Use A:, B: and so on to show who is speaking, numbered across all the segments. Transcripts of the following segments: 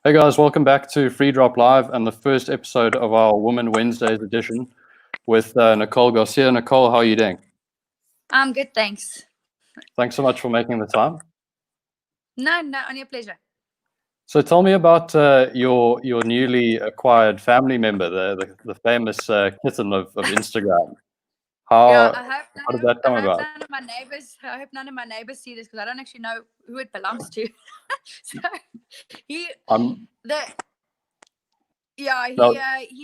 A: Hey guys, welcome back to Free Drop Live and the first episode of our Women Wednesdays edition with Nicole Garcia. Nicole, how are you doing?
B: I'm good, thanks.
A: Thanks so much for making the time.
B: No, only a pleasure.
A: So tell me about your newly acquired family member, the famous kitten of Instagram.
B: Yeah,
A: How did that come about?
B: I hope none of my neighbors see this because I don't actually know who it belongs to. So he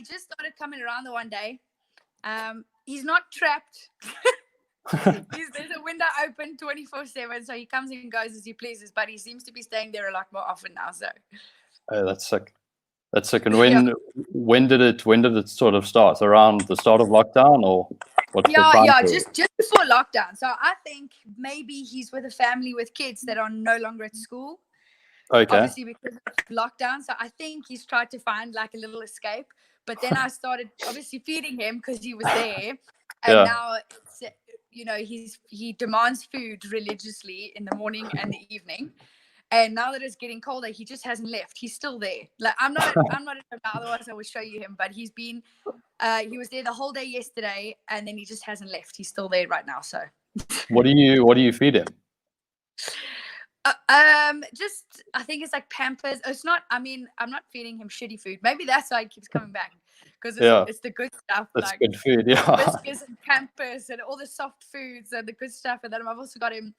B: just started coming around the one day. He's not trapped. There's a window open 24/7, so he comes and goes as he pleases. But he seems to be staying there a lot more often now. So
A: That's sick. That's sick. And when did it sort of start? Around the start of lockdown, or what's the time period?
B: just before lockdown. So I think maybe he's with a family with kids that are no longer at school.
A: Okay.
B: Obviously because of lockdown. So I think he's tried to find like a little escape. But then I started obviously feeding him because he was there. And now it's, he demands food religiously in the morning and the evening. And now that it's getting colder, he just hasn't left. He's still there. Like I'm not otherwise I will show you him. But he's been he was there the whole day yesterday, and then he just hasn't left. He's still there right now. So
A: what do you feed him?
B: Just I think it's like Pampers. It's not. I mean, I'm not feeding him shitty food. Maybe that's why he keeps coming back because it's the good stuff.
A: That's
B: like
A: good food. Yeah,
B: biscuits and Pampers and all the soft foods and the good stuff. And then I've also got him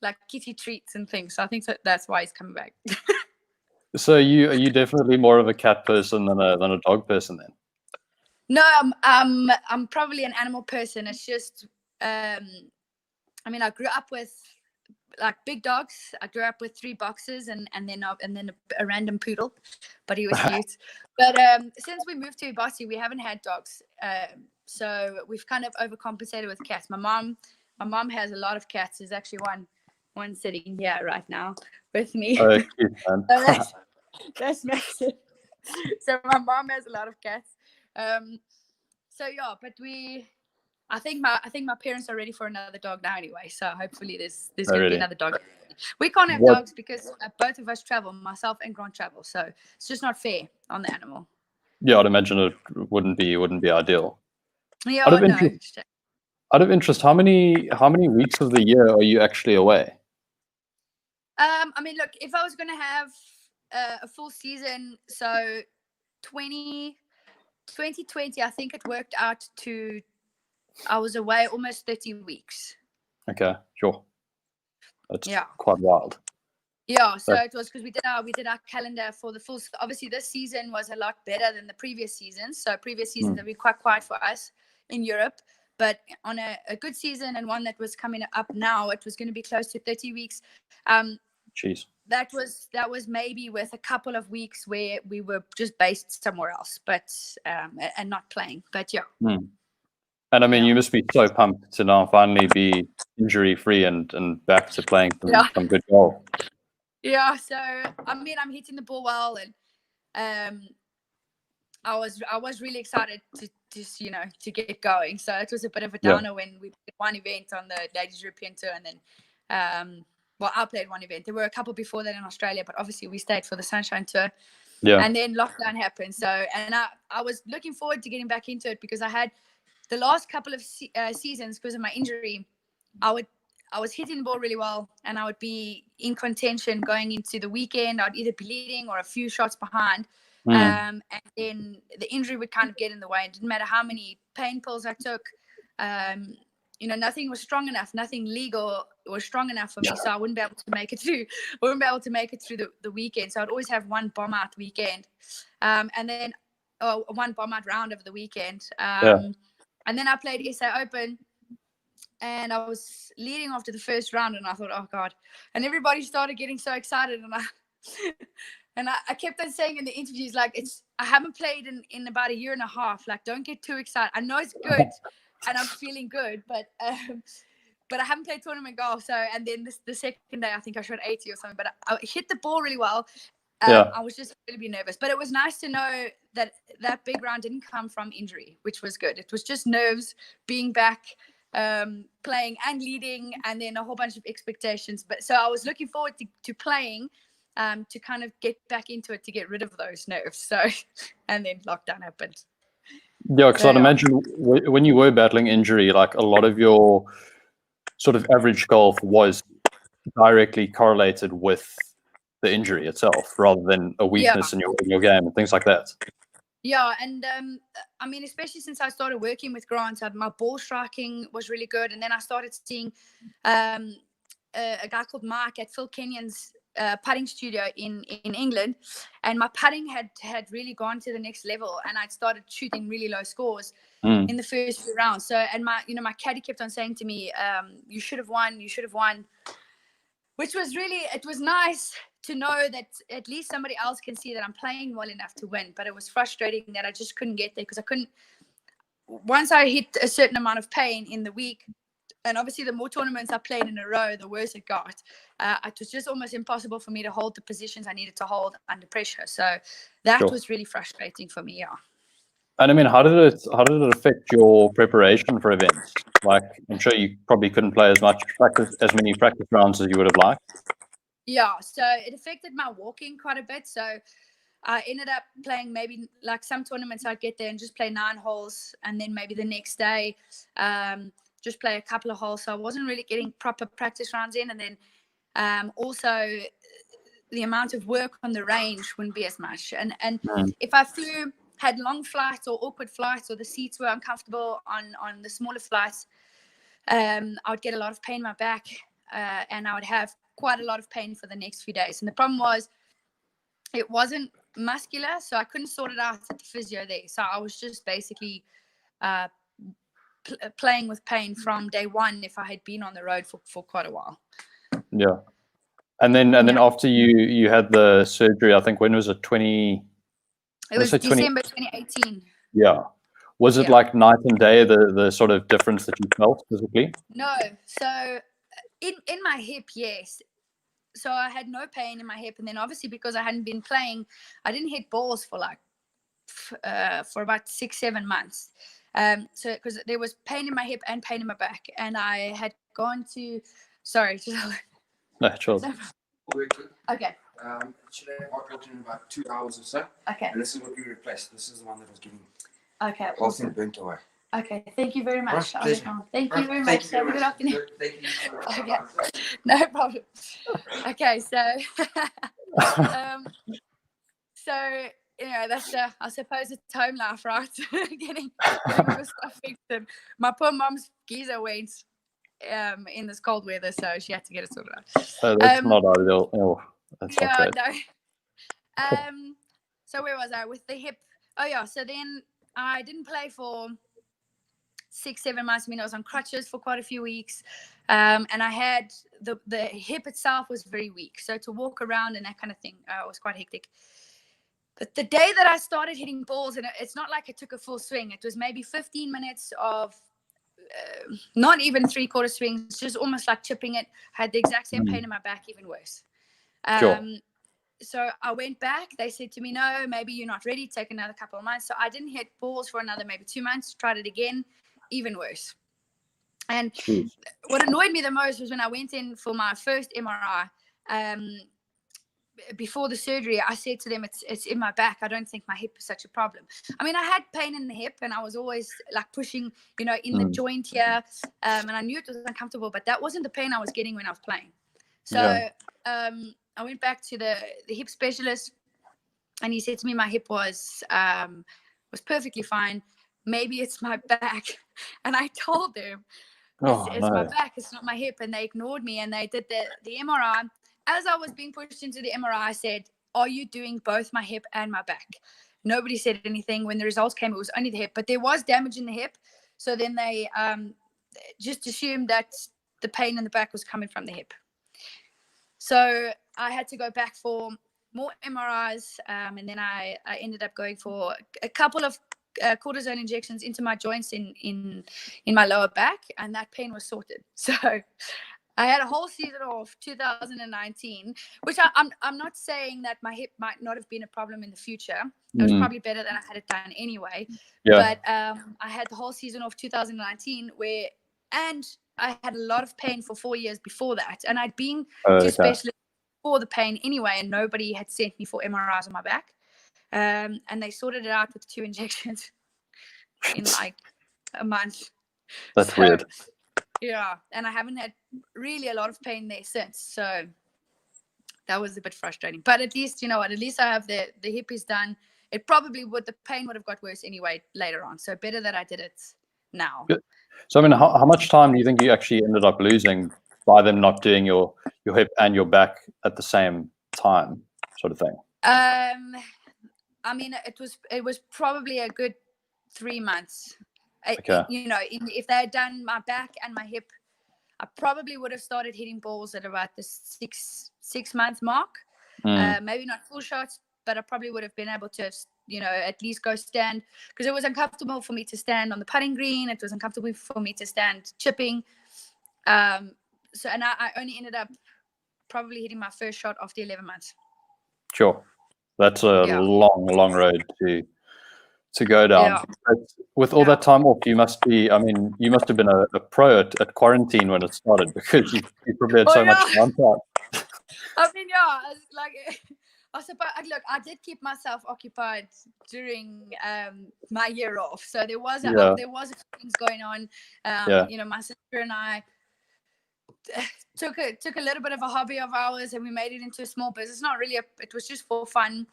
B: like kitty treats and things. So I think that's why he's coming back.
A: So are you definitely more of a cat person than a dog person then?
B: No, I'm probably an animal person. It's just I mean, I grew up with like big dogs. I grew up with 3 boxers and then a random poodle, but he was cute. But since we moved to Ubasi, we haven't had dogs. So we've kind of overcompensated with cats. My mom has a lot of cats. There's actually one sitting here right now with me.
A: Oh, cute, man.
B: So that's massive. So my mom has a lot of cats. So yeah, but I think my parents are ready for another dog now anyway. So hopefully there's going to be another dog. We can't have dogs because both of us travel, myself and Grant travel. So it's just not fair on the animal.
A: Yeah, I'd imagine it wouldn't be ideal.
B: Yeah,
A: out of interest, how many weeks of the year are you actually away?
B: I mean, look, if I was going to have a full season, so 2020, I think it worked out to I was away almost 30 weeks.
A: Okay, sure. That's quite wild.
B: Yeah, so it was because we did our calendar for the full. Obviously, this season was a lot better than the previous seasons. So previous seasons have been quite quiet for us in Europe. But on a good season and one that was coming up now, it was going to be close to 30 weeks.
A: Jeez.
B: That was maybe with a couple of weeks where we were just based somewhere else, but and not playing. But yeah.
A: And I mean, you must be so pumped to now finally be injury-free and back to playing some good golf.
B: Yeah, so I mean, I'm hitting the ball well, and I was really excited to just to get going. So it was a bit of a downer when we did one event on the Ladies European Tour, and then I played one event. There were a couple before that in Australia, but obviously we stayed for the Sunshine Tour. Yeah. And then lockdown happened. So and I was looking forward to getting back into it because I had the last couple of seasons, because of my injury, I was hitting the ball really well, and I would be in contention going into the weekend. I'd either be leading or a few shots behind. And then the injury would kind of get in the way. It didn't matter how many pain pills I took. Nothing was strong enough. Nothing legal was strong enough for me, so I wouldn't be able to make it through. The weekend. So I'd always have one bomb out weekend, and then one bomb out round over the weekend. And then I played SA Open, and I was leading after the first round, and I thought, oh God. And everybody started getting so excited, and I kept on saying in the interviews, like, I haven't played in about a year and a half. Like, don't get too excited. I know it's good, and I'm feeling good, but I haven't played tournament golf. So, and then the second day, I think I shot 80 or something, but I hit the ball really well. I was just really nervous, but it was nice to know that big round didn't come from injury, which was good. It was just nerves, being back, playing and leading, and then a whole bunch of expectations. But so I was looking forward to playing, to kind of get back into it, to get rid of those nerves. So, and then lockdown happened.
A: Yeah, because I'd imagine when you were battling injury, like a lot of your sort of average golf was directly correlated with the injury itself, rather than a weakness in your game and things like that.
B: Yeah, and I mean, especially since I started working with Grant, my ball striking was really good, and then I started seeing a guy called Mike at Phil Kenyon's putting studio in England, and my putting had really gone to the next level, and I'd started shooting really low scores in the first few rounds. So, and my caddy kept on saying to me, "You should have won. You should have won," which was really, it was nice to know that at least somebody else can see that I'm playing well enough to win. But it was frustrating that I just couldn't get there, because I couldn't. Once I hit a certain amount of pain in the week, and obviously the more tournaments I played in a row, the worse it got. It was just almost impossible for me to hold the positions I needed to hold under pressure. So that was really frustrating for me. Yeah.
A: And I mean, how did it affect your preparation for events? Like, I'm sure you probably couldn't play as many practice rounds as you would have liked.
B: Yeah, so it affected my walking quite a bit. So I ended up playing maybe like some tournaments I'd get there and just play 9 holes, and then maybe the next day just play a couple of holes. So I wasn't really getting proper practice rounds in. And then also the amount of work on the range wouldn't be as much. And if I had long flights or awkward flights, or the seats were uncomfortable on the smaller flights, I would get a lot of pain in my back, and I would have quite a lot of pain for the next few days. And the problem was, it wasn't muscular, so I couldn't sort it out at the physio there. So I was just basically playing with pain from day one if I had been on the road for quite a while.
A: Yeah. And then after you had the surgery, I think, when was it?
B: It was December 2018.
A: Yeah. Was it like night and day, the sort of difference that you felt physically?
B: No. So in my hip, yes. So I had no pain in my hip, and then obviously because I hadn't been playing, I didn't hit balls for for about 6-7 months. So because there was pain in my hip and pain in my back, and I had gone to, sorry,
A: no, sure.
B: Okay.
C: Should I upload in about 2 hours or so?
B: Okay.
C: And this is what we replaced. This is the one that was getting
B: awesome.
C: Burnt away.
B: Okay, thank you very much.
C: Right,
B: thank you very much. Have a good afternoon.
C: Thank you.
B: Okay, no problem. Okay, so so that's I suppose it's home life, right? getting all the stuff fixed. And my poor mom's geyser went in this cold weather, so she had to get it sorted out.
A: That's not ideal. Oh, that's not great.
B: No. So where was I with the hip? Oh yeah, so then I didn't play for 6-7 months. I mean, I was on crutches for quite a few weeks, and I had the hip itself was very weak, so to walk around and that kind of thing was quite hectic. But the day that I started hitting balls, and it's not like it took a full swing, it was maybe 15 minutes of not even 3/4 swings, just almost like chipping it. I had the exact same pain in my back, even worse.
A: Sure.
B: So I went back. They said to me, no, maybe you're not ready. Take another couple of months. So I didn't hit balls for another maybe 2 months. Tried it again, even worse. And what annoyed me the most was when I went in for my first MRI. Before the surgery, I said to them, it's in my back. I don't think my hip is such a problem. I mean, I had pain in the hip, and I was always like pushing, in the joint here, and I knew it was uncomfortable, but that wasn't the pain I was getting when I was playing. So I went back to the hip specialist, and he said to me my hip was perfectly fine. Maybe it's my back. And I told them, it's my back, it's not my hip. And they ignored me, and they did the MRI. As I was being pushed into the MRI, I said, are you doing both my hip and my back? Nobody said anything. When the results came, it was only the hip, but there was damage in the hip. So then they just assumed that the pain in the back was coming from the hip. So I had to go back for more MRIs, and then I ended up going for a couple of cortisone injections into my joints in my lower back, and that pain was sorted. So I had a whole season of 2019, which I'm not saying that my hip might not have been a problem in the future. It was probably better than I had it done anyway. Yeah. But I had the whole season of 2019 and I had a lot of pain for 4 years before that. And I'd been to specialists for the pain anyway, and nobody had sent me for MRIs on my back. And they sorted it out with 2 injections in like a month.
A: That's weird.
B: Yeah, and I haven't had really a lot of pain there since. So that was a bit frustrating. But at least, you know what, at least I have the hip is done. It probably would, the pain would have got worse anyway later on. So better that I did it now.
A: Good. So, I mean, how much time do you think you actually ended up losing by them not doing your hip and your back at the same time, sort of thing?
B: I mean, it was probably a good 3 months.
A: Okay.
B: You know, if they had done my back and my hip, I probably would have started hitting balls at about the 6 month mark. Maybe not full shots, but I probably would have been able to, you know, at least go stand, because it was uncomfortable for me to stand on the putting green. It was uncomfortable for me to stand chipping. So, and I only ended up probably hitting my first shot after 11 months.
A: Sure. That's a long road to go down.
B: Yeah.
A: But with all that time off, you must have been a pro at quarantine when it started, because you probably had so much downtime.
B: I mean, yeah, like, I suppose, look, I did keep myself occupied during my year off. So there was a few things going on. You know, my sister and I took a little bit of a hobby of ours, and we made it into a small business. Not really, it was just for fun.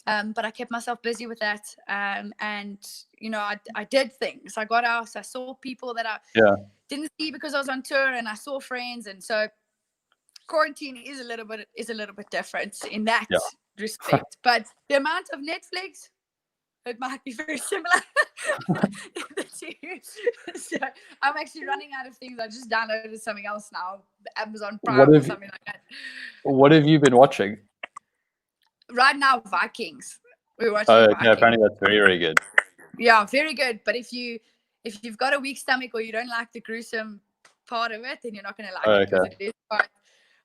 B: But I kept myself busy with that. And, you know, I did things. I got out, I saw people that I didn't see because I was on tour, and I saw friends. And so quarantine is a little bit different in that respect. But the amount of Netflix, it might be very similar. So I'm actually running out of things. I just downloaded something else now, Amazon Prime or something like that.
A: What have you been watching?
B: Right now, Vikings. We're watching.
A: Vikings. Apparently that's very, very good.
B: Yeah, very good. But if you've got a weak stomach, or you don't like the gruesome part of it, then you're not going to like it, because it is quite.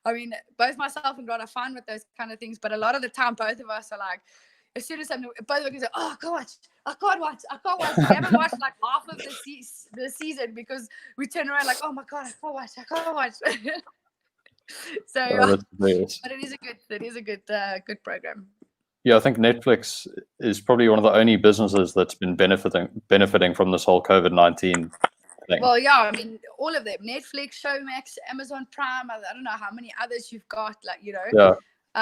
B: I mean, both myself and God are fine with those kind of things, but a lot of the time, both of us are like, as soon as something, both of us say, "Oh, I can't watch. We haven't watched like half of the season, because we turn around like, oh my God, I can't watch. So, but it is a good program.
A: Yeah, I think Netflix is probably one of the only businesses that's been benefiting from this whole COVID-19 thing.
B: Well, yeah, I mean, all of them: Netflix, Showmax, Amazon Prime. I don't know how many others you've got, like, you know.
A: Yeah,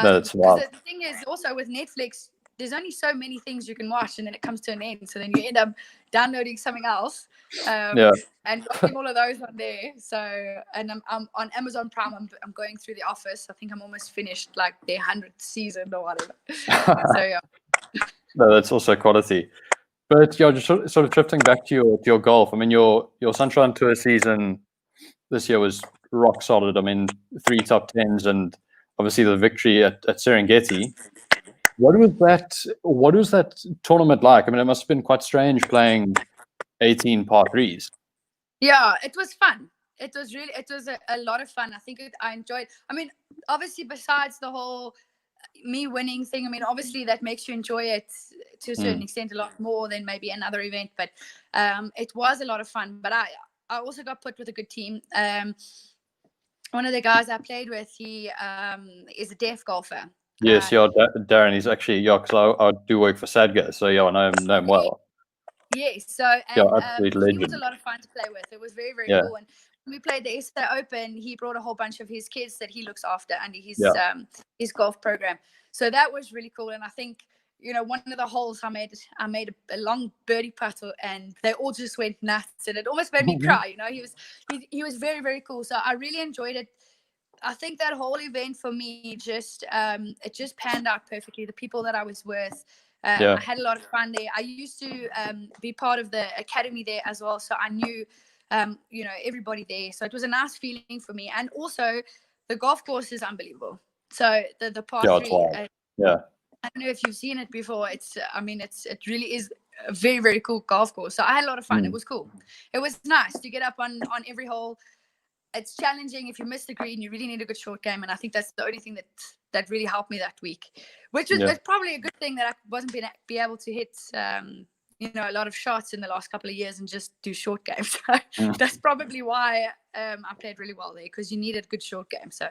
A: that's wild.
B: The thing is also with Netflix, there's only so many things you can watch, and then it comes to an end. So then you end up downloading something else, and watching all of those on there. So, and I'm on Amazon Prime. I'm going through The Office. I think I'm almost finished, like their 100th season or whatever. So yeah.
A: No, that's also quality. But yeah, just sort of drifting back to your golf. I mean, your Sunshine Tour season this year was rock solid. I mean, 3 top 10s, and obviously the victory at Serengeti. What was that tournament like? I mean, it must have been quite strange playing 18 par 3s.
B: Yeah, it was fun. It was a lot of fun. I think I enjoyed. I mean, obviously, besides the whole me winning thing, I mean, obviously that makes you enjoy it to a certain extent a lot more than maybe another event. But it was a lot of fun. But I also got put with a good team. One of the guys I played with, he is a deaf golfer.
A: Yes, Darren. He's actually, because I do work for Sadga, so I know him well.
B: Yes, so
A: absolute legend.
B: He was a lot of fun to play with. It was very, very cool. And when we played the SA Open, he brought a whole bunch of his kids that he looks after under his golf program. So that was really cool. And I think, you know, one of the holes I made a long birdie putt, and they all just went nuts, and it almost made me cry. You know, he was very, very cool. So I really enjoyed it. I think that whole event for me it just panned out perfectly. The people that I was with, I had a lot of fun there. I used to be part of the academy there as well, so I knew you know, everybody there. So it was a nice feeling for me. And also the golf course is unbelievable. So the par 3, I don't know if you've seen it before. It really is a very, very cool golf course. So I had a lot of fun. It was cool. It was nice to get up on every hole. It's challenging. If you miss the green, you really need a good short game. And I think that's the only thing that really helped me that week, which is probably a good thing that I wasn't be able to hit, you know, a lot of shots in the last couple of years and just do short games. So that's probably why I played really well there, because you needed good short game. So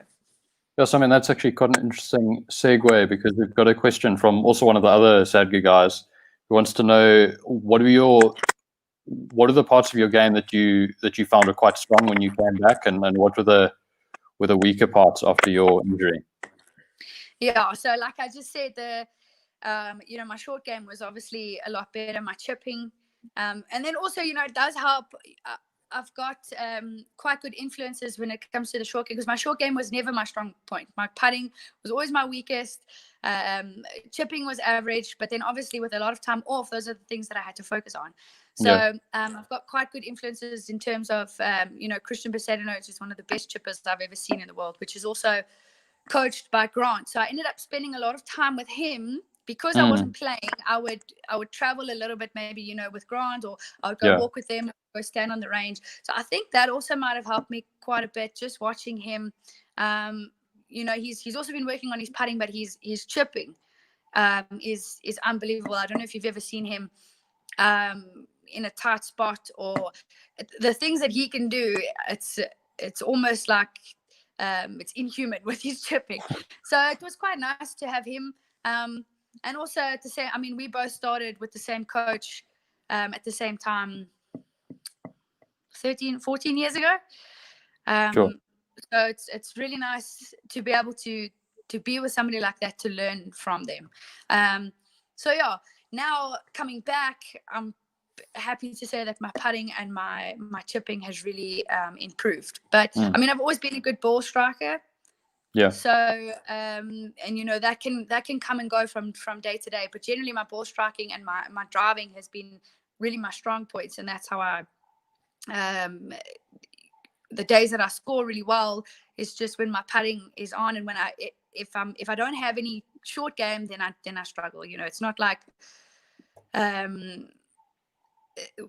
A: Yes, I mean that's actually quite an interesting segue because we've got a question from also one of the other Sadgu guys who wants to know what are the parts of your game that you found were quite strong when you came back, and what were the weaker parts after your injury?
B: Yeah, so like I just said, my short game was obviously a lot better. My chipping, and then also, it does help. I've got quite good influences when it comes to the short game because my short game was never my strong point. My putting was always my weakest. Chipping was average, but then obviously with a lot of time off, those are the things that I had to focus on. So I've got quite good influences in terms of, Christian Becerrino, which is one of the best chippers I've ever seen in the world, which is also coached by Grant. So I ended up spending a lot of time with him because I wasn't playing. I would travel a little bit, maybe, with Grant, or I would go walk with them, go stand on the range. So I think that also might have helped me quite a bit, just watching him. He's also been working on his putting, but his chipping is unbelievable. I don't know if you've ever seen him in a tight spot, or the things that he can do. It's almost like it's inhuman with his chipping. So it was quite nice to have him. And also to say, I mean, we both started with the same coach at the same time 14 years ago.
A: Sure.
B: So it's really nice to be able to be with somebody like that, to learn from them. Now coming back, I'm happy to say that my putting and my chipping has really improved. But I mean, I've always been a good ball striker.
A: Yeah.
B: So and that can come and go from day to day. But generally, my ball striking and my driving has been really my strong points, and that's how I the days that I score really well is just when my putting is on, and when if I don't have any short game, then I struggle. It's not like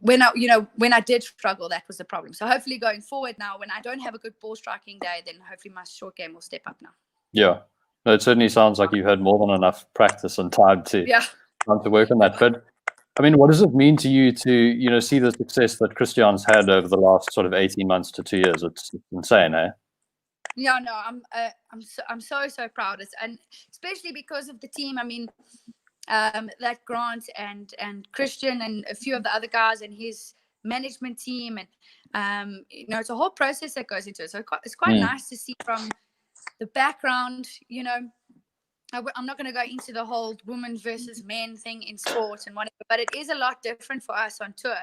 B: when I did struggle, that was the problem. So hopefully going forward now, when I don't have a good ball striking day, then hopefully my short game will step up now.
A: Yeah. No, it certainly sounds like you've had more than enough practice and time to work on that. But I mean, what does it mean to you to, see the success that Christian's had over the last sort of 18 months to 2 years? It's insane, eh?
B: Yeah, no, I'm so proud. And especially because of the team. I mean, that Grant and Christian and a few of the other guys and his management team, and it's a whole process that goes into it. So it's quite nice to see from the background. I'm not going to go into the whole women versus men thing in sport and whatever, but it is a lot different for us on tour.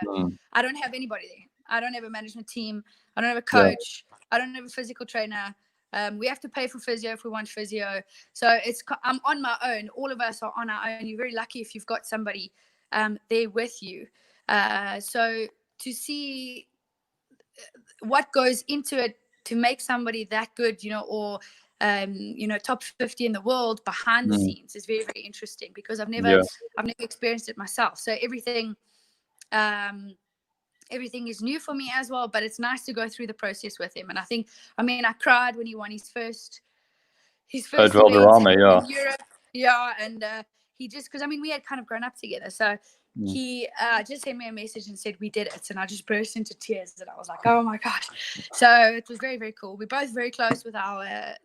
B: I don't have anybody there. I don't have a management team. I don't have a coach. I don't have a physical trainer. We have to pay for physio if we want physio. So I'm on my own. All of us are on our own. You're very lucky if you've got somebody there with you. So to see what goes into it to make somebody that good, or top 50 in the world behind the scenes is very, very interesting, because I've never experienced it myself. So everything is new for me as well, but it's nice to go through the process with him. And I cried when he won his first event in Europe. Yeah, and he just, because we had kind of grown up together, so he just sent me a message and said we did it, and I just burst into tears, and I was like, oh my gosh. So it was very, very cool. We're both very close with our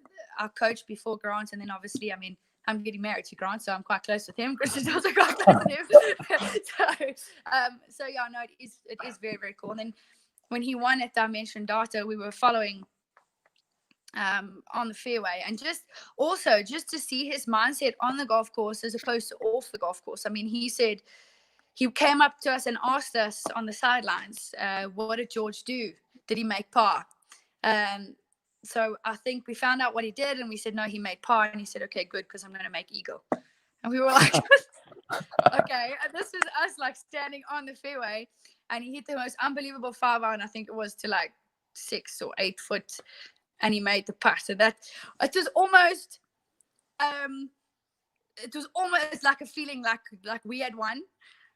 B: coach before Grant, and then obviously I'm getting married to Grant, so I'm quite close with him. Chris is also quite close with him. So yeah, no, it is very, very cool. And then when he won at Dimension Data, we were following on the fairway, and just to see his mindset on the golf course as opposed to off the golf course. He said, he came up to us and asked us on the sidelines, what did George do? Did he make par? So I think we found out what he did, and we said, no, he made par. And he said, okay, good, because I'm going to make eagle. And we were like, okay. And this was us like standing on the fairway, and he hit the most unbelievable 5-iron. I think it was to like 6 or 8 foot, and he made the putt. So that it was almost like a feeling like we had won.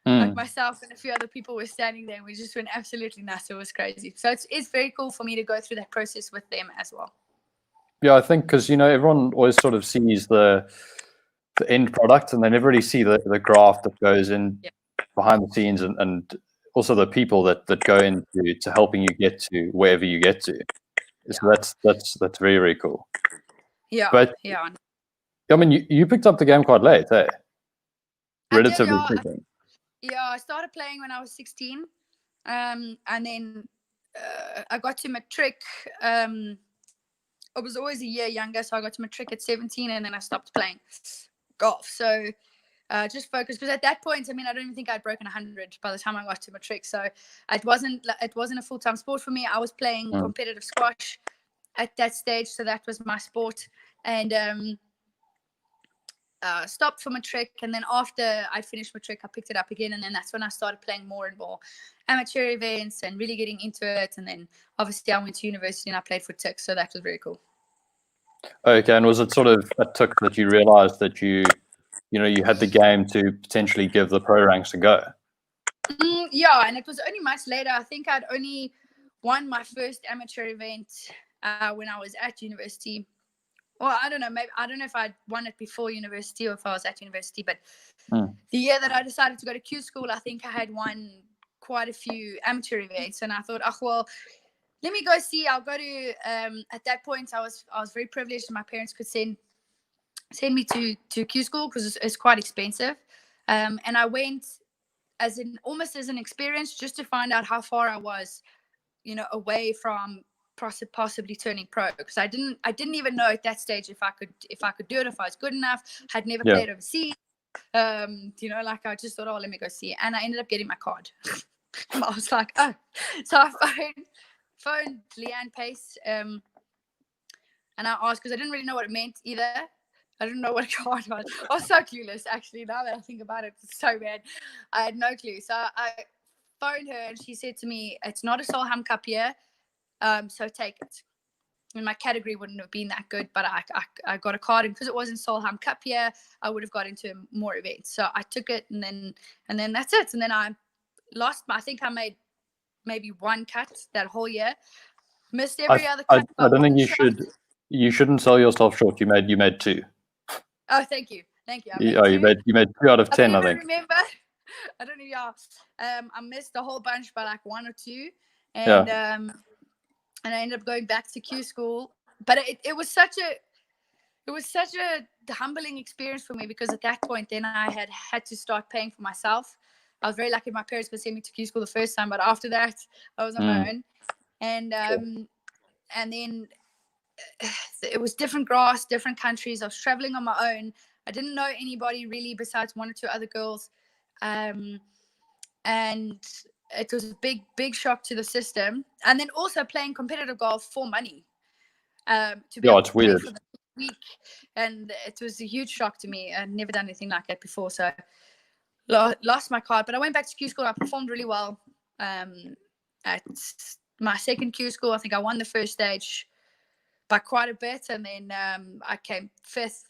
B: Like myself and a few other people were standing there, and we just went absolutely nuts. It was crazy. So it's very cool for me to go through that process with them as well.
A: Yeah, I think because everyone always sort of sees the end product, and they never really see the graph that goes in behind the scenes, and also the people that go into helping you get to wherever you get to. So that's very, very cool.
B: Yeah,
A: But
B: yeah.
A: I mean, you picked up the game quite late, eh?
B: I did,
A: Relatively
B: yeah.
A: speaking.
B: Yeah, I started playing when I was 16. And then I got to matric. I was always a year younger, so I got to matric at 17, and then I stopped playing golf. So just focused, because at that point, I mean, I don't even think I'd broken 100 by the time I got to matric. So it wasn't a full-time sport for me. I was playing competitive squash at that stage, so that was my sport. And stopped for matric, and then after I finished matric, I picked it up again, and then that's when I started playing more and more amateur events and really getting into it. And then obviously I went to university and I played for TIC, so that was very cool.
A: Okay, and was it sort of a tick that you realized that you had the game to potentially give the pro ranks a go?
B: Yeah, and it was only much later. I think I'd only won my first amateur event when I was at university. Well, I don't know. Maybe I don't know if I'd won it before university or if I was at university. But the year that I decided to go to Q school, I think I had won quite a few amateur events, and I thought, oh well, let me go see. I'll go to. At that point, I was very privileged, and my parents could send me to Q school because it's quite expensive, and I went almost as an experience, just to find out how far I was, away from possibly turning pro, because I didn't even know at that stage if I could do it, if I was good enough. I'd never played overseas. Like I just thought, oh, let me go see it. And I ended up getting my card. I was like, oh. So I phoned Leanne Pace, and I asked, because I didn't really know what it meant either. I didn't know what a card was. I was so clueless, actually. Now that I think about it, it's so bad. I had no clue. So I phoned her, and she said to me, it's not a Solheim Cup year, so take it. And my category wouldn't have been that good, but I got a card, and because it wasn't Solheim Cup year, I would have got into more events. So I took it, and then that's it. And then I lost. I think I made maybe one cut that whole year. Missed every other cut.
A: I don't think you shouldn't sell yourself short. You made two.
B: Oh, thank you.
A: You made 2 out of 10, I think.
B: Remember. I don't know, y'all. I missed a whole bunch by like 1 or 2, and I ended up going back to Q school. But it was such a humbling experience for me, because at that point, then I had to start paying for myself. I was very lucky my parents could send me to Q school the first time, but after that, I was on my own, and then it was different grass, different countries. I was traveling on my own. I didn't know anybody really besides 1 or 2 other girls. And it was a big shock to the system. And then also playing competitive golf for money. To be able to play for the week. And it was a huge shock to me. I'd never done anything like that before. So lost my card. But I went back to Q school. I performed really well. At my second Q school, I think I won the first stage by quite a bit, and then I came 5th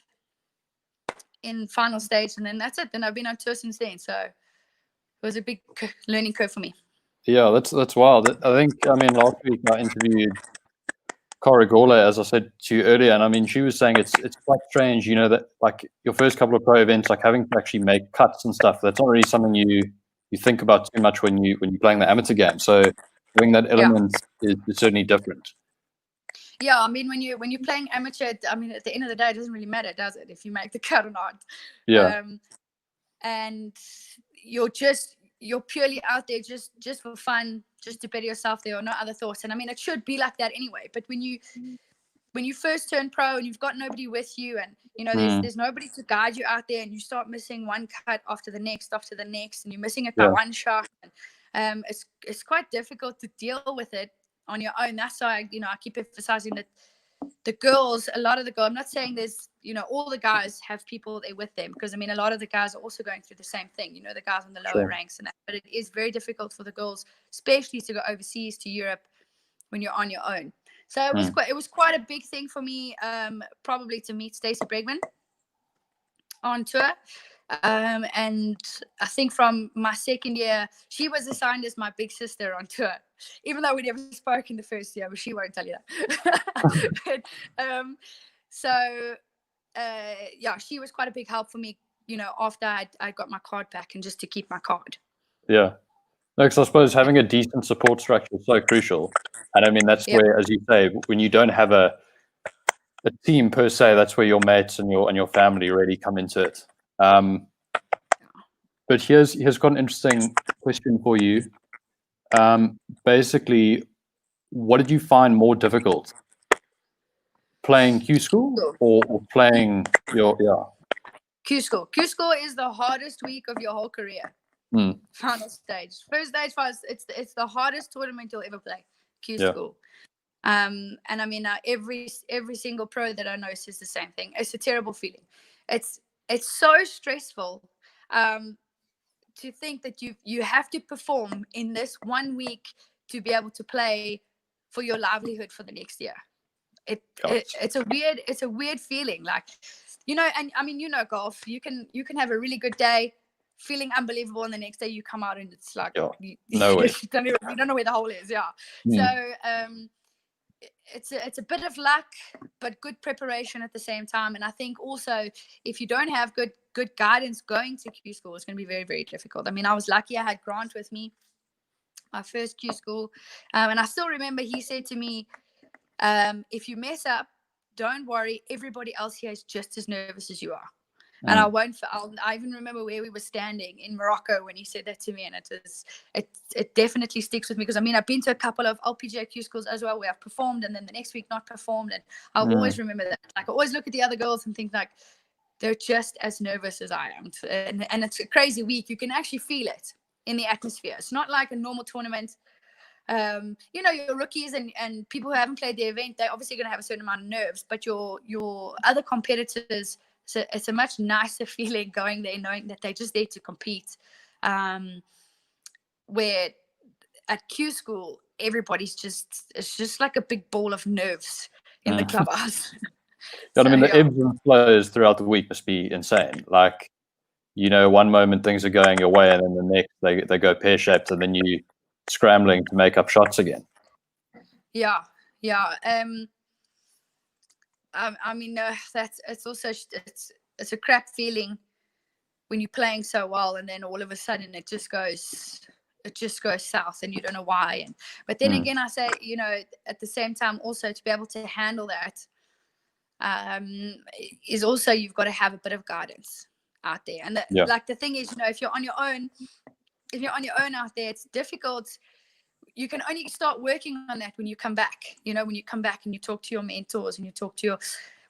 B: in final stage, and then that's it. Then I've been on tour since then, so it was a big learning curve for me.
A: Yeah, that's wild. I think, last week I interviewed Cora Gawler, as I said to you earlier, and I mean, she was saying it's quite strange, that like your first couple of pro events, like having to actually make cuts and stuff, that's not really something you think about too much when you're playing the amateur game. So having that element is certainly different.
B: Yeah, I mean, when you're playing amateur, I mean, at the end of the day, it doesn't really matter, does it, if you make the cut or not?
A: Yeah.
B: And you're purely out there just for fun, just to better yourself. There are no other thoughts. And I mean, it should be like that anyway. But when you first turn pro and you've got nobody with you, and there's nobody to guide you out there, and you start missing one cut after the next, and you're missing it by one shot, and it's quite difficult to deal with it on your own. That's why I keep emphasizing that the girls, a lot of the girls, I'm not saying there's all the guys have people there with them, because I mean a lot of the guys are also going through the same thing, the guys on the lower ranks and that, but it is very difficult for the girls, especially to go overseas to Europe when you're on your own. So it was quite a big thing for me, probably to meet Stacey Bregman on tour. And I think from my second year, she was assigned as my big sister on tour, even though we never spoke in the first year, but she won't tell you that. But, she was quite a big help for me, after I got my card back, and just to keep my card.
A: Yeah. Because I suppose having a decent support structure is so crucial. And I mean, that's where, as you say, when you don't have a a team per se. That's where your mates and your family really come into it. But here's got an interesting question for you. Basically, what did you find more difficult, playing Q school or playing your
B: Q school. Q school is the hardest week of your whole career. Final stage. First stage for us, it's the hardest tournament you'll ever play. Q school. And I mean, every single pro that I know says the same thing. It's a terrible feeling. It's so stressful to think that you have to perform in this 1 week to be able to play for your livelihood for the next year. It's a weird feeling, like, you know. And I mean, you know, golf, you can have a really good day feeling unbelievable, and the next day you come out and it's like
A: no way.
B: you don't know where the hole is. So it's a bit of luck but good preparation at the same time. And I think also if you don't have good guidance going to Q school, it's going to be very, very difficult. I mean, I was lucky I had Grant with me my first Q school, and I still remember he said to me, if you mess up, don't worry, everybody else here is just as nervous as you are. And I even remember where we were standing in Morocco when he said that to me, and it definitely sticks with me, because I mean, I've been to a couple of LPGA Q schools as well where I've performed and then the next week not performed, and I'll always remember that. Like, I always look at the other girls and think, like, they're just as nervous as I am, and it's a crazy week. You can actually feel it in the atmosphere. It's not like a normal tournament. You know, your rookies and people who haven't played the event, they're obviously going to have a certain amount of nerves, but your other competitors, so it's a much nicer feeling going there knowing that they're just there to compete. Where at Q school, everybody's it's just like a big ball of nerves in the clubhouse.
A: I mean, the ebbs and flows throughout the week must be insane. Like, you know, one moment things are going your way, and then the next they go pear-shaped, and then you scrambling to make up shots again.
B: Yeah. I mean, it's also it's a crap feeling when you're playing so well, and then all of a sudden it just goes south, and you don't know why. But then again, I say, you know, at the same time, also to be able to handle that is also, you've got to have a bit of guidance out there. And like the thing is, you know, if you're on your own out there, it's difficult. You can only start working on that when you come back. You know, when you come back and you talk to your mentors and you talk to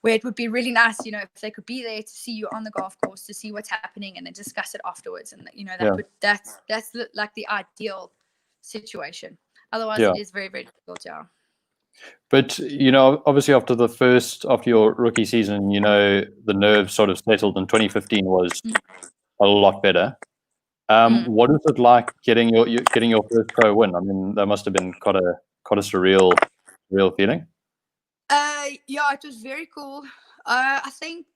B: where it would be really nice, you know, if they could be there to see you on the golf course, to see what's happening, and then discuss it afterwards. And you know, that's like the ideal situation. Otherwise, it is very, very difficult. Yeah.
A: But you know, obviously after your rookie season, you know, the nerves sort of settled, and 2015 was a lot better. What is it like getting your first pro win? I mean, that must have been quite a surreal feeling.
B: Yeah, it was very cool. I think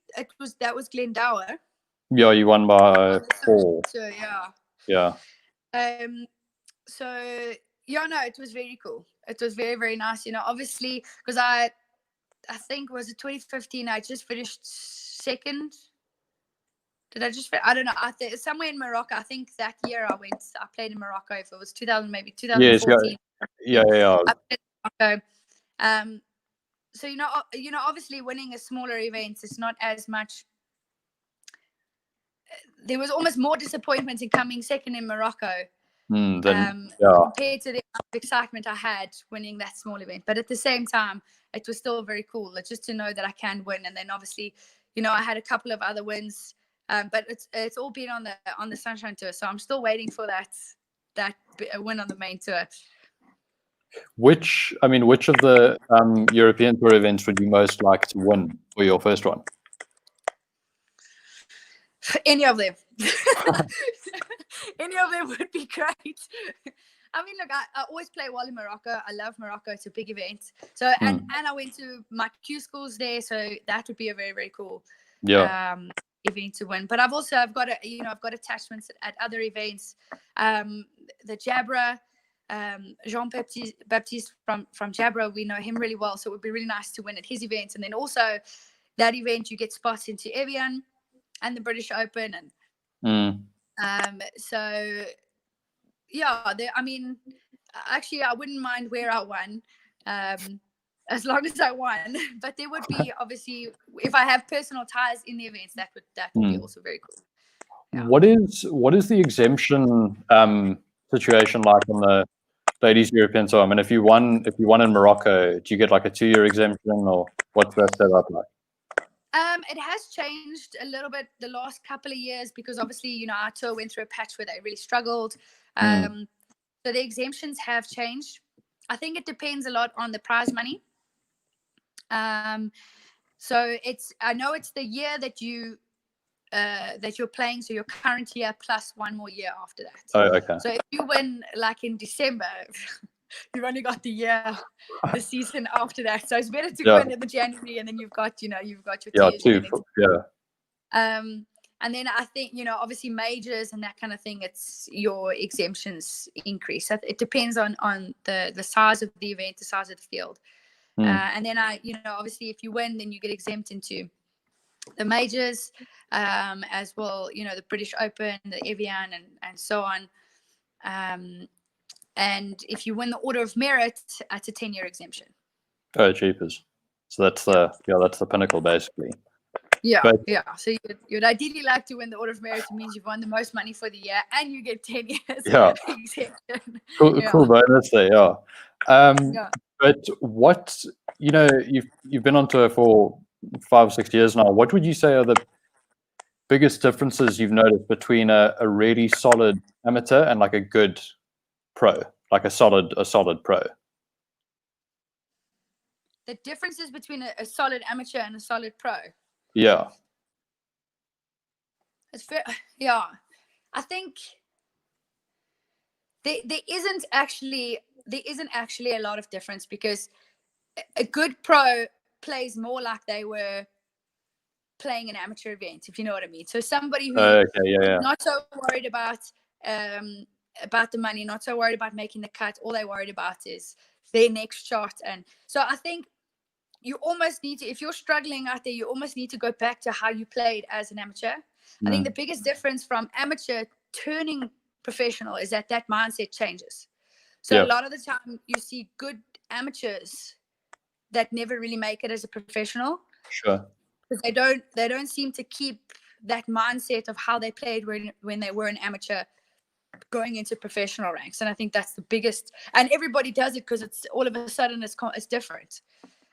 B: that was Glendower.
A: Yeah, you won by 4.
B: So
A: yeah.
B: So yeah, no, it was very cool. It was very, very nice. You know, obviously, because I think, was it 2015? I just finished second. I don't know. Somewhere in Morocco. I think that year I played in Morocco. If it was 2014.
A: Yes, yeah.
B: I played in Morocco. So you know, obviously winning a smaller event is not as much. There was almost more disappointment in coming second in Morocco compared to the excitement I had winning that small event. But at the same time, it was still very cool. It's just to know that I can win. And then obviously, you know, I had a couple of other wins, but it's all been on the Sunshine Tour. So I'm still waiting for that win on the main tour.
A: Which of the European Tour events would you most like to win for your first one?
B: Any of them. Any of them would be great. I mean, look, I always play well in Morocco. I love Morocco. It's a big event. So and I went to my Q schools there, so that would be a very, very cool event to win. But I've got attachments at other events. The Jabra. Jean-Baptiste from Jabra, we know him really well, so it would be really nice to win at his events. And then also that event, you get spots into Evian and the British Open, and so yeah, I mean, actually, I wouldn't mind where I won. as long as I won. But there would be obviously, if I have personal ties in the events, that would be also very cool. Yeah.
A: What is the exemption situation like on the Ladies European Tour? I mean, if you won in Morocco, do you get like a 2-year exemption, or what's that set up like?
B: It has changed a little bit the last couple of years because obviously, our tour went through a patch where they really struggled. So the exemptions have changed. I think it depends a lot on the prize money. So I know it's the year that you're playing, so your current year plus one more year after that.
A: Oh, okay.
B: So if you win like in December, you've only got the season after that. So it's better to win in the January, and then you've got your 2 years. And then I think, obviously majors and that kind of thing, it's your exemptions increase. So it depends on the size of the event, the size of the field. And then obviously if you win, then you get exempt into the majors, as well, the British Open, the Evian, and so on. And if you win the Order of Merit, it's a 10-year exemption.
A: Oh, jeepers. So that's the pinnacle, basically.
B: Yeah. So you'd ideally like to win the Order of Merit. It means you've won the most money for the year, and you get 10 years exemption.
A: Cool bonus there. But what, you've been on tour for 5 or 6 years now. What would you say are the biggest differences you've noticed between a really solid amateur and like a good pro, like a solid pro?
B: The differences between a solid amateur and a solid pro.
A: Yeah.
B: It's fair. Yeah. I think there isn't actually a lot of difference, because a good pro plays more like they were playing an amateur event, if you know what I mean. So somebody who not so worried about the money, not so worried about making the cut, all they're worried about is their next shot. And so I think you almost need to, if you're struggling out there, you almost need to go back to how you played as an amateur. I think the biggest difference from amateur turning professional is that mindset changes. So a lot of the time you see good amateurs that never really make it as a professional.
A: Sure.
B: Because they don't seem to keep that mindset of how they played when they were an amateur going into professional ranks. And I think that's the biggest, and everybody does it because it's all of a sudden it's different.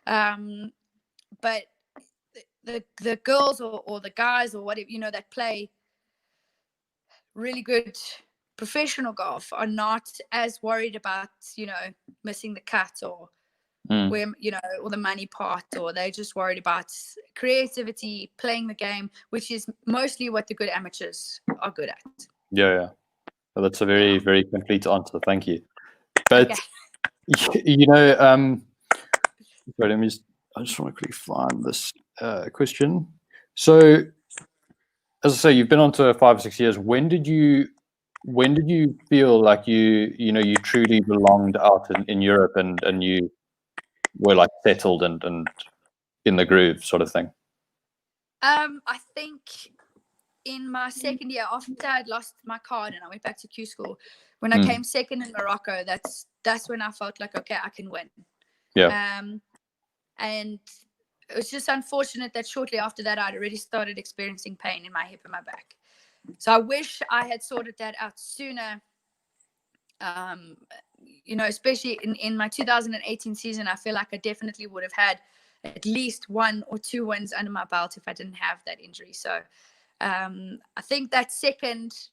B: But the girls or the guys or whatever, that play really good professional golf are not as worried about, missing the cut or where, or the money part, or they're just worried about creativity, playing the game, which is mostly what the good amateurs are good at. Yeah.
A: Well, that's a very, very complete answer. Thank you. But, sorry, I just want to quickly find this question. So, as I say, you've been on tour 5 or 6 years. When did you feel like you truly belonged out in Europe and you were like settled and in the groove, sort of thing?
B: I think in my second year, after I'd lost my card and I went back to Q school, when I came second in Morocco, that's when I felt like, okay, I can win. Yeah. And it was just unfortunate that shortly after that, I'd already started experiencing pain in my hip and my back. So I wish I had sorted that out sooner. Especially in my 2018 season, I feel like I definitely would have had at least 1 or 2 wins under my belt if I didn't have that injury. So I think that second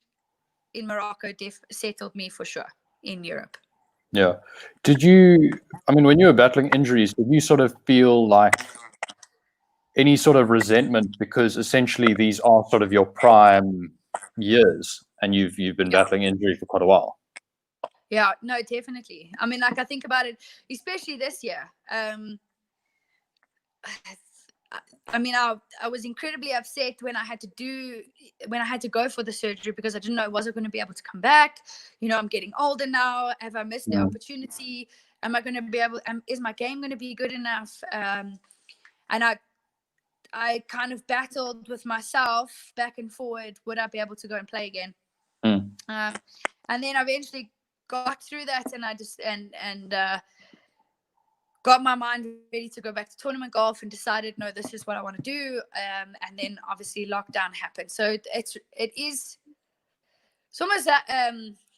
B: in Morocco settled me for sure in Europe.
A: Yeah. When you were battling injuries, did you sort of feel like any sort of resentment, because essentially these are sort of your prime years and you've been battling injury for quite a while?
B: Yeah, no, definitely. I think about it, especially this year. I was incredibly upset when I had to go for the surgery, because I didn't know, was I going to be able to come back? I'm getting older now. Have I missed the opportunity? Am I going to be able? Is my game going to be good enough? And I kind of battled with myself back and forward. Would I be able to go and play again? And then I eventually got through that, and I just got my mind ready to go back to tournament golf and decided, no, this is what I want to do. And then obviously lockdown happened. So it's almost that,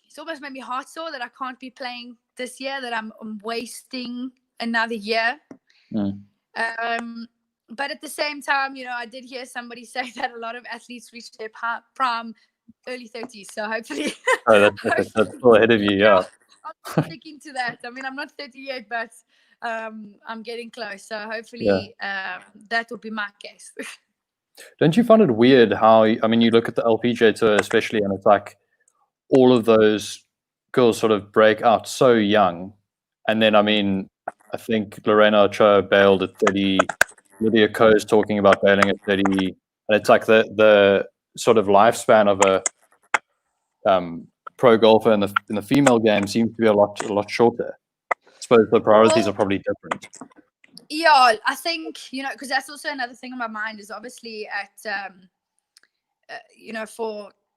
B: it's almost made me heart sore that I can't be playing this year, that I'm wasting another year. But at the same time, I did hear somebody say that a lot of athletes reach their prime early 30s. So hopefully,
A: that's still ahead of you. Yeah.
B: I'm sticking to that. I mean, I'm not 30 yet, but I'm getting close. So hopefully that will be my case.
A: Don't you find it weird how, I mean, you look at the LPGA Tour especially, and it's like all of those girls sort of break out so young. And then, I mean, I think Lorena Ochoa bailed at 30. Lydia Ko is talking about bailing at 30. And it's like the sort of lifespan of a pro golfer in the female game seems to be a lot shorter. I suppose the priorities are probably different.
B: Yeah, I think, because that's also another thing on my mind is obviously at,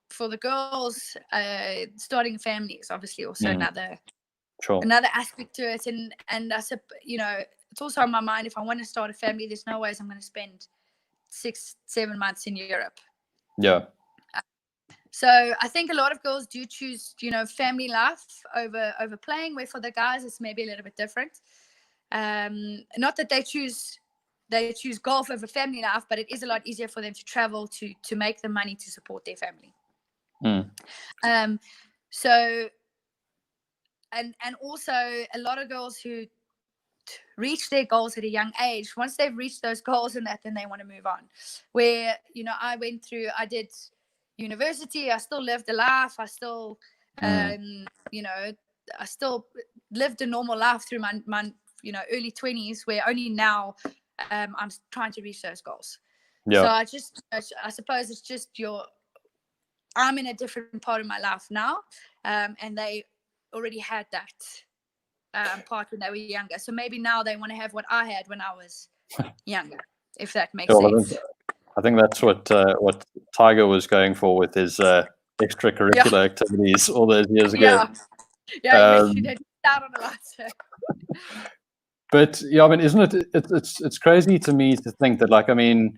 B: for the girls, starting a family is obviously also another aspect to it. And I said, it's also on my mind, if I want to start a family, there's no ways I'm going to spend 6-7 months in Europe.
A: Yeah.
B: So I think a lot of girls do choose, family life over playing, where for the guys, it's maybe a little bit different. Not that they choose golf over family life, but it is a lot easier for them to travel to make the money to support their family. So, and also a lot of girls who reach their goals at a young age, once they've reached those goals and that, then they want to move on. Where, I did university, I still lived a life, I still, I still lived a normal life through my early 20s, where only now I'm trying to reach those goals. So I suppose it's just I'm in a different part of my life now, and they already had that part when they were younger. So maybe now they want to have what I had when I was younger, if that makes sense.
A: I think that's what Tiger was going for with his extracurricular activities all those years ago.
B: You did start on a lot. So.
A: But yeah, I mean, isn't it? It's crazy to me to think that, like, I mean,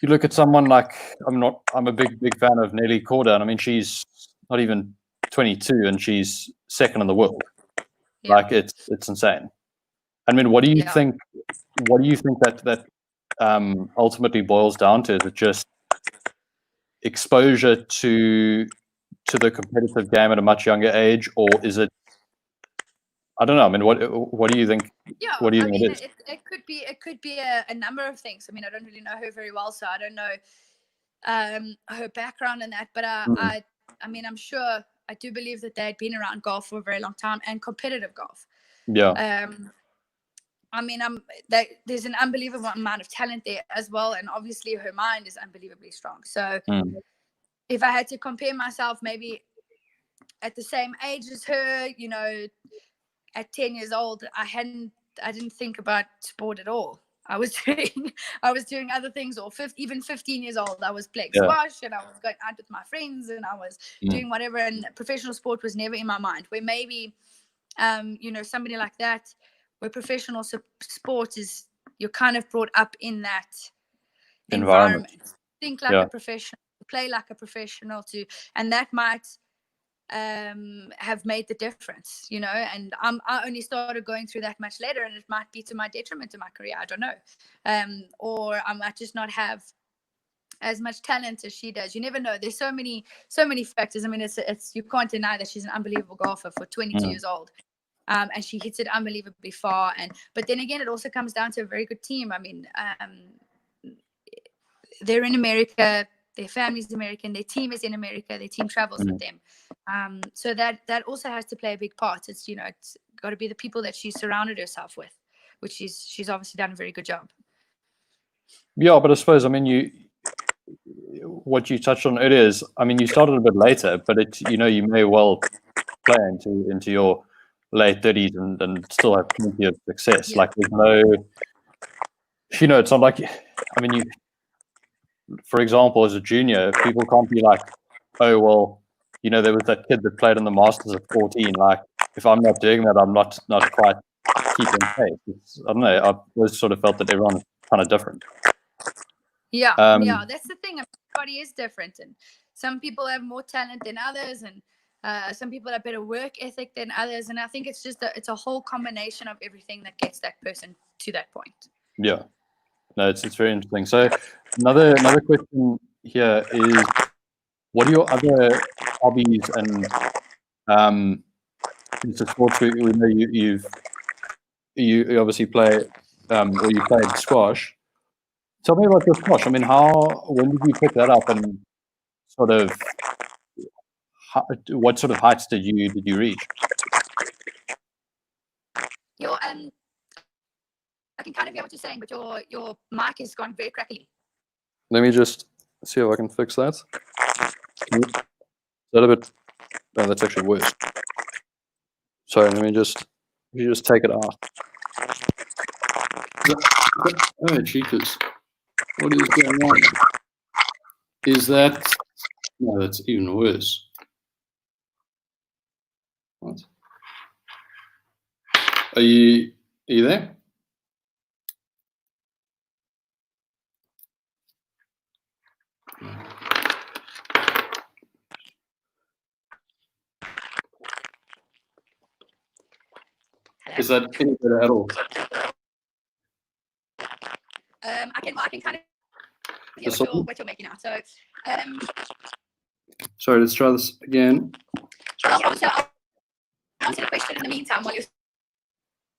A: you look at someone like I'm a big fan of Nelly Korda, and I mean, she's not even 22 and she's second in the world. Like it's insane. I mean, what do you think? What do you think that ultimately boils down to? Is it just exposure to the competitive game at a much younger age, or is it? I don't know. I mean, what do you think?
B: Yeah,
A: what do you think
B: mean,
A: it is?
B: It could be a number of things. I mean, I don't really know her very well, so I don't know her background and that. But I mean, I'm sure, I do believe that they had been around golf for a very long time, and competitive golf.
A: Yeah.
B: I mean, there's an unbelievable amount of talent there as well, and obviously her mind is unbelievably strong. So if I had to compare myself, maybe at the same age as her, at 10 years old, I didn't think about sport at all. I was doing other things, or even 15 years old, I was playing squash, and I was going out with my friends, and I was doing whatever, and professional sport was never in my mind. Where maybe, somebody like that, where professional sport is, you're kind of brought up in that environment. Think like a professional, play like a professional too, and that might have made the difference, and I only started going through that much later, and it might be to my detriment to my career, I don't know, or I might just not have as much talent as she does. You never know. There's so many factors. I mean, it's you can't deny that she's an unbelievable golfer for 22 years old, and she hits it unbelievably far, but then again, it also comes down to a very good team. I mean, they're in America, their family's American, their team is in America, their team travels with them. So that also has to play a big part. It's, it's got to be the people that she surrounded herself with, which she's obviously done a very good job.
A: Yeah, but I suppose, I mean, what you touched on earlier is, I mean, you started a bit later, but you may well play into your late 30s and still have plenty of success. Yeah. Like, there's no, it's not like, I mean, for example, as a junior, people can't be like, oh, well, there was that kid that played in the Masters at 14. Like, if I'm not doing that, I'm not quite keep in pace. I don't know. I've always sort of felt that everyone's kind of different.
B: Yeah,
A: Um,
B: that's the thing. Everybody is different, and some people have more talent than others, and some people have better work ethic than others. And I think it's just it's a whole combination of everything that gets that person to that point.
A: Yeah, no, it's very interesting. So another question here is, what are your other hobbies and the sports? We know you obviously play or you played squash. Tell me about your squash. I mean, when did you pick that up, and sort of what sort of heights did you reach?
B: I can kind of hear what you're saying, but your mic has gone very crackly.
A: Let me just see if I can fix that. Is that a bit? No, that's actually worse. Sorry, let me just take it out. Oh, cheaters. What is going on? Is that... No, that's even worse. What? Are you there? Is that any better at all?
B: I can kind of hear what you're making out. So,
A: sorry, let's try this again.
B: I'll answer the question in the meantime while you're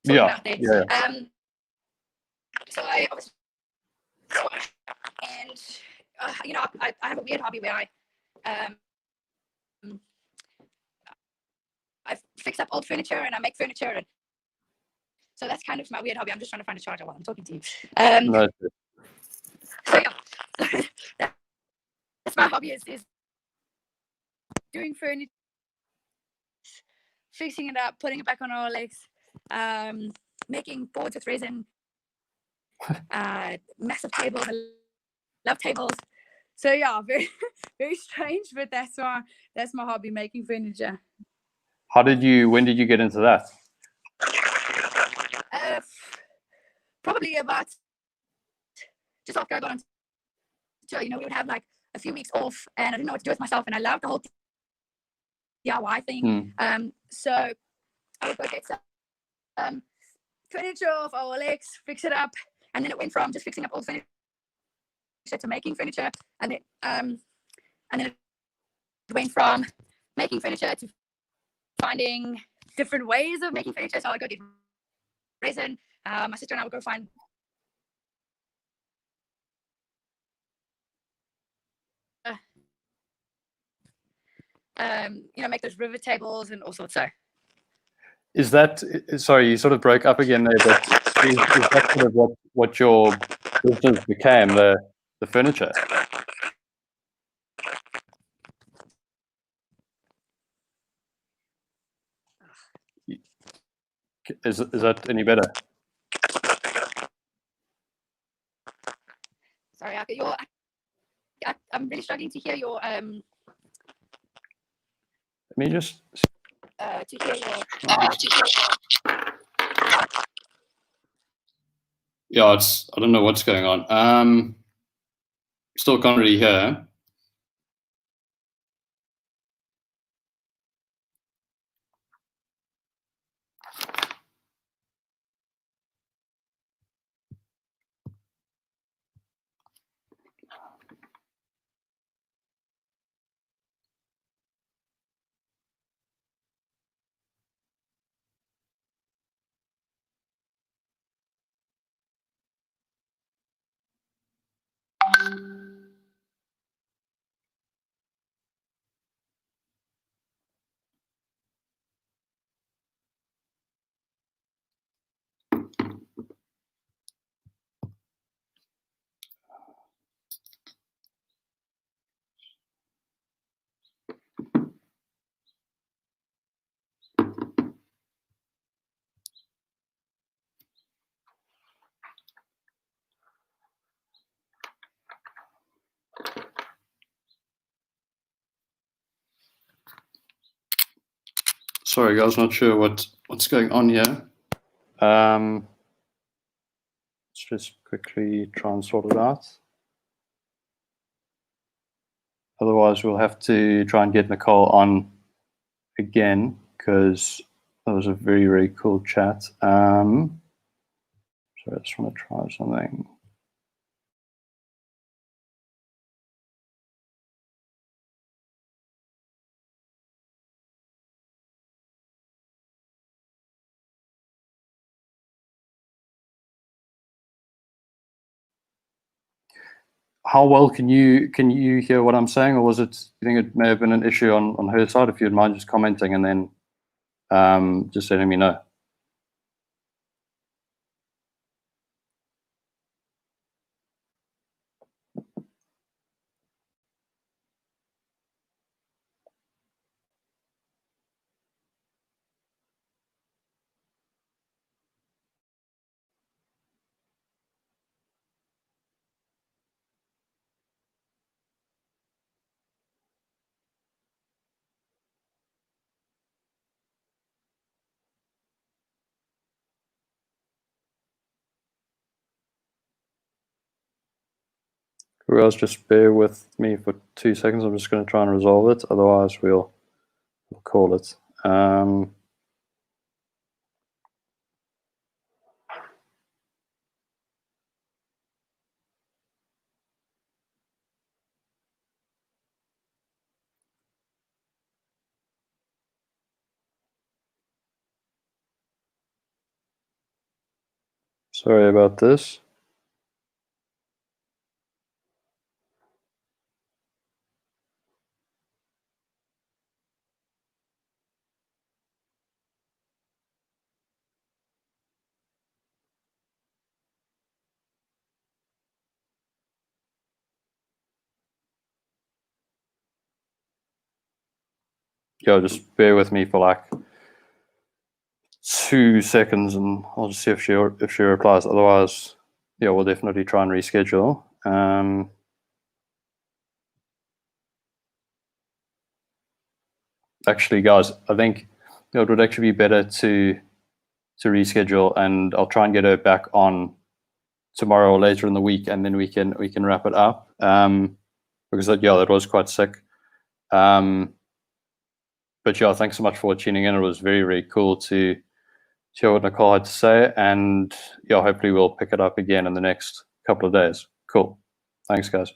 B: talking about that.
A: Yeah.
B: So I obviously, and I have a weird hobby where I fix up old furniture and I make furniture, and so that's kind of my weird hobby. I'm just trying to find a charger while I'm talking to you.
A: No.
B: So yeah, that's my hobby is doing furniture, fixing it up, putting it back on our legs, making boards with resin, massive tables. I love tables. So yeah, very very strange, but that's my hobby, making furniture.
A: When did you get into that?
B: Probably about just after I got on tour. We would have like a few weeks off, and I didn't know what to do with myself, and I loved the whole DIY thing. So I would go get some furniture off our legs, fix it up, and then it went from just fixing up old furniture to making furniture, and then it went from making furniture to finding different ways of making furniture. So I would go get resin. My sister and I would go find make those river tables and all sorts. So
A: Is that, sorry, you sort of broke up again there, but is that sort of what your business became, the furniture? Is that any better?
B: Sorry, I'm really struggling to hear your
A: Let me just
B: to hear your
A: yeah, I don't know what's going on. Still can't really hear. Sorry, guys, not sure what's going on here. Let's just quickly try and sort it out. Otherwise, we'll have to try and get Nicole on again, because that was a very, very cool chat. So I just want to try something. How well can you hear what I'm saying, or was it? Do you think it may have been an issue on her side? If you'd mind just commenting and then just letting me know. Who else? Just bear with me for 2 seconds. I'm just going to try and resolve it. Otherwise, we'll call it. Sorry about this. Yeah, just bear with me for like 2 seconds, and I'll just see if she replies. Otherwise, yeah, we'll definitely try and reschedule. Actually, guys, I think it would actually be better to reschedule, and I'll try and get her back on tomorrow or later in the week, and then we can wrap it up. Because that was quite sick. But yeah, thanks so much for tuning in. It was very, very cool to hear what Nicole had to say, and yeah, hopefully we'll pick it up again in the next couple of days. Cool. Thanks, guys.